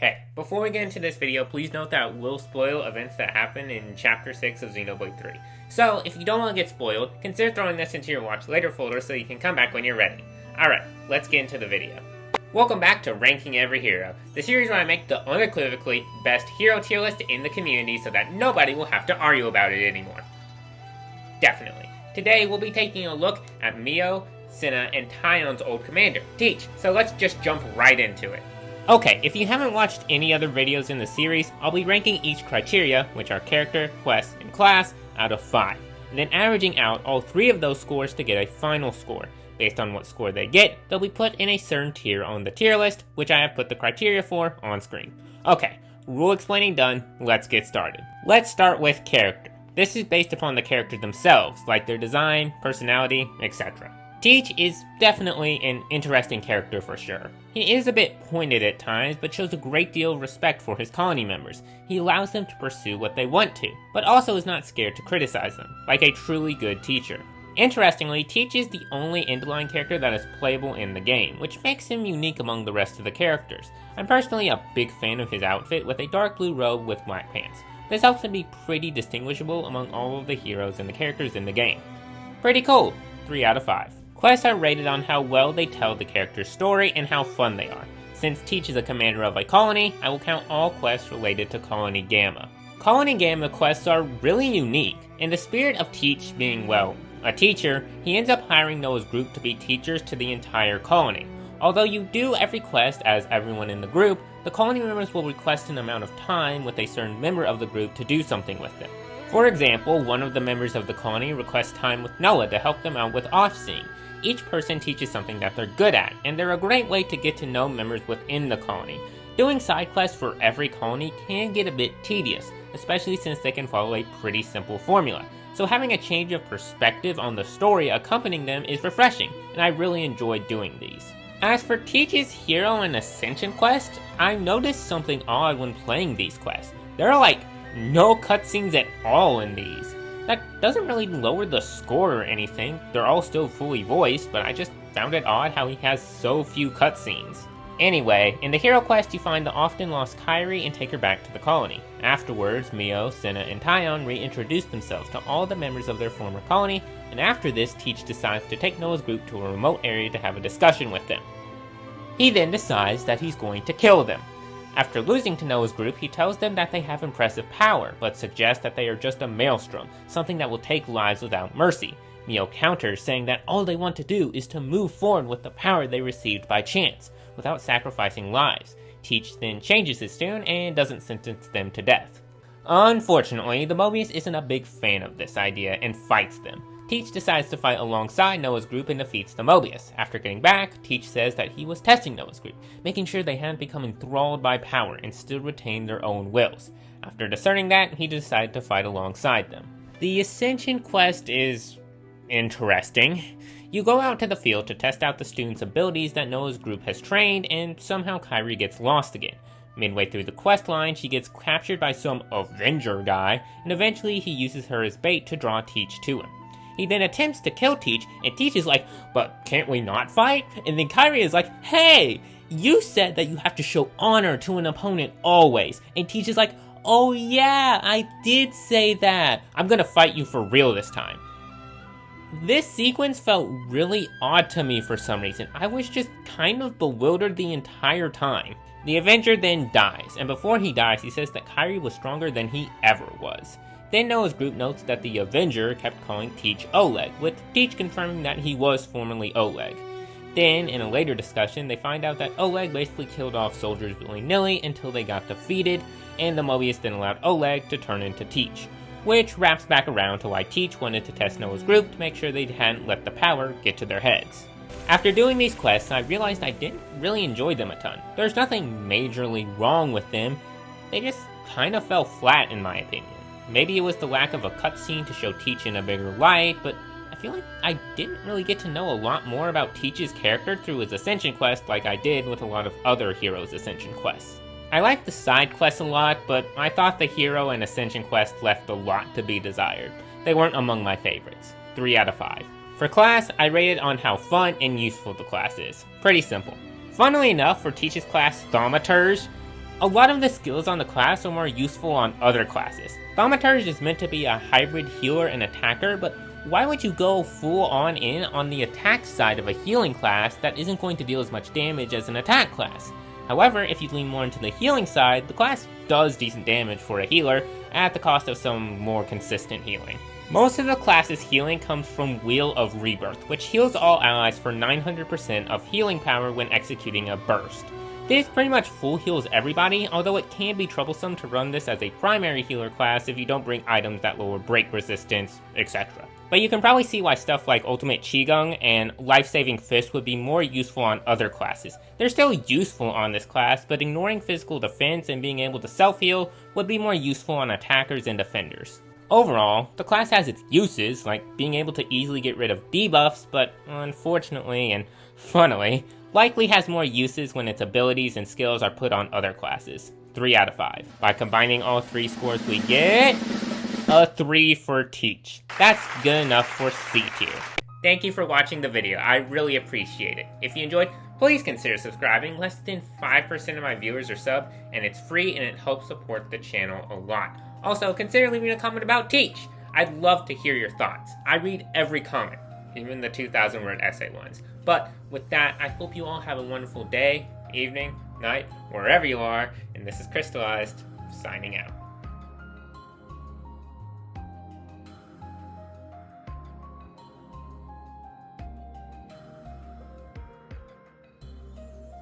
Hey, before we get into this video, please note that we'll spoil events that happen in Chapter 6 of Xenoblade 3. So, if you don't want to get spoiled, consider throwing this into your Watch Later folder so you can come back when you're ready. Alright, let's get into the video. Welcome back to Ranking Every Hero, the series where I make the unequivocally best hero tier list in the community so that nobody will have to argue about it anymore. Definitely. Today, we'll be taking a look at Mio, Sena, and Taion's old commander, Teach, so let's just jump right into it. Okay, if you haven't watched any other videos in the series, I'll be ranking each criteria, which are character, quest, and class, out of 5, and then averaging out all 3 of those scores to get a final score. Based on what score they get, they'll be put in a certain tier on the tier list, which I have put the criteria for on screen. Okay, rule explaining done, let's get started. Let's start with character. This is based upon the characters themselves, like their design, personality, etc. Teach is definitely an interesting character for sure. He is a bit pointed at times, but shows a great deal of respect for his colony members. He allows them to pursue what they want to, but also is not scared to criticize them, like a truly good teacher. Interestingly, Teach is the only end-line character that is playable in the game, which makes him unique among the rest of the characters. I'm personally a big fan of his outfit with a dark blue robe with black pants. This helps him be pretty distinguishable among all of the heroes and the characters in the game. Pretty cool, 3 out of 5. Quests are rated on how well they tell the character's story and how fun they are. Since Teach is a commander of a colony, I will count all quests related to Colony Gamma. Colony Gamma quests are really unique. In the spirit of Teach being, well, a teacher, he ends up hiring Noah's group to be teachers to the entire colony. Although you do every quest as everyone in the group, the colony members will request an amount of time with a certain member of the group to do something with them. For example, one of the members of the colony requests time with Noah to help them out with off-seeing. Each person teaches something that they're good at, and they're a great way to get to know members within the colony. Doing side quests for every colony can get a bit tedious, especially since they can follow a pretty simple formula. So having a change of perspective on the story accompanying them is refreshing, and I really enjoy doing these. As for Teach's Hero and Ascension quest, I noticed something odd when playing these quests. There are like no cutscenes at all in these. That doesn't really lower the score or anything, they're all still fully voiced, but I just found it odd how he has so few cutscenes. Anyway, in the hero quest you find the often lost Kairi and take her back to the colony. Afterwards, Mio, Sena, and Taion reintroduce themselves to all the members of their former colony, and after this Teach decides to take Noah's group to a remote area to have a discussion with them. He then decides that he's going to kill them. After losing to Noah's group, he tells them that they have impressive power, but suggests that they are just a maelstrom, something that will take lives without mercy. Mio counters, saying that all they want to do is to move forward with the power they received by chance, without sacrificing lives. Teach then changes his tune and doesn't sentence them to death. Unfortunately, the Mobius isn't a big fan of this idea and fights them. Teach decides to fight alongside Noah's group and defeats the Mobius. After getting back, Teach says that he was testing Noah's group, making sure they hadn't become enthralled by power and still retained their own wills. After discerning that, he decided to fight alongside them. The Ascension quest is interesting. You go out to the field to test out the students' abilities that Noah's group has trained, and somehow Kairi gets lost again. Midway through the quest line, she gets captured by some Avenger guy, and eventually he uses her as bait to draw Teach to him. He then attempts to kill Teach, and Teach is like, "But can't we not fight?" And then Kairi is like, "Hey, you said that you have to show honor to an opponent always." And Teach is like, "Oh yeah, I did say that. I'm gonna fight you for real this time." This sequence felt really odd to me for some reason. I was just kind of bewildered the entire time. The Avenger then dies, and before he dies, he says that Kairi was stronger than he ever was. Then Noah's group notes that the Avenger kept calling Teach Oleg, with Teach confirming that he was formerly Oleg. Then, in a later discussion, they find out that Oleg basically killed off soldiers willy-nilly until they got defeated, and the Mobius then allowed Oleg to turn into Teach. Which wraps back around to why Teach wanted to test Noah's group to make sure they hadn't let the power get to their heads. After doing these quests, I realized I didn't really enjoy them a ton. There's nothing majorly wrong with them, they just kinda fell flat in my opinion. Maybe it was the lack of a cutscene to show Teach in a bigger light, but I feel like I didn't really get to know a lot more about Teach's character through his Ascension quest like I did with a lot of other heroes' Ascension quests. I liked the side quests a lot, but I thought the hero and Ascension quest left a lot to be desired. They weren't among my favorites. 3 out of 5. For class, I rated on how fun and useful the class is. Pretty simple. Funnily enough, for Teach's class Thaumaturge, A lot of the skills on the class are more useful on other classes. Thaumaturge is meant to be a hybrid healer and attacker, but why would you go full on in on the attack side of a healing class that isn't going to deal as much damage as an attack class? However, if you lean more into the healing side, the class does decent damage for a healer at the cost of some more consistent healing. Most of the class's healing comes from Wheel of Rebirth, which heals all allies for 900% of healing power when executing a burst. This pretty much full heals everybody, although it can be troublesome to run this as a primary healer class if you don't bring items that lower break resistance, etc. But you can probably see why stuff like Ultimate Qigong and Life-Saving Fist would be more useful on other classes. They're still useful on this class, but ignoring physical defense and being able to self-heal would be more useful on attackers and defenders. Overall, the class has its uses, like being able to easily get rid of debuffs, but unfortunately and funnily, likely has more uses when its abilities and skills are put on other classes. 3 out of 5. By combining all 3 scores, we get a 3 for Teach. That's good enough for C tier. Thank you for watching the video, I really appreciate it. If you enjoyed, please consider subscribing. Less than 5% of my viewers are subbed, and it's free and it helps support the channel a lot. Also, consider leaving a comment about Teach. I'd love to hear your thoughts. I read every comment, even the 2,000-word essay ones. But with that, I hope you all have a wonderful day, evening, night, wherever you are, and this is Crystalized, signing out.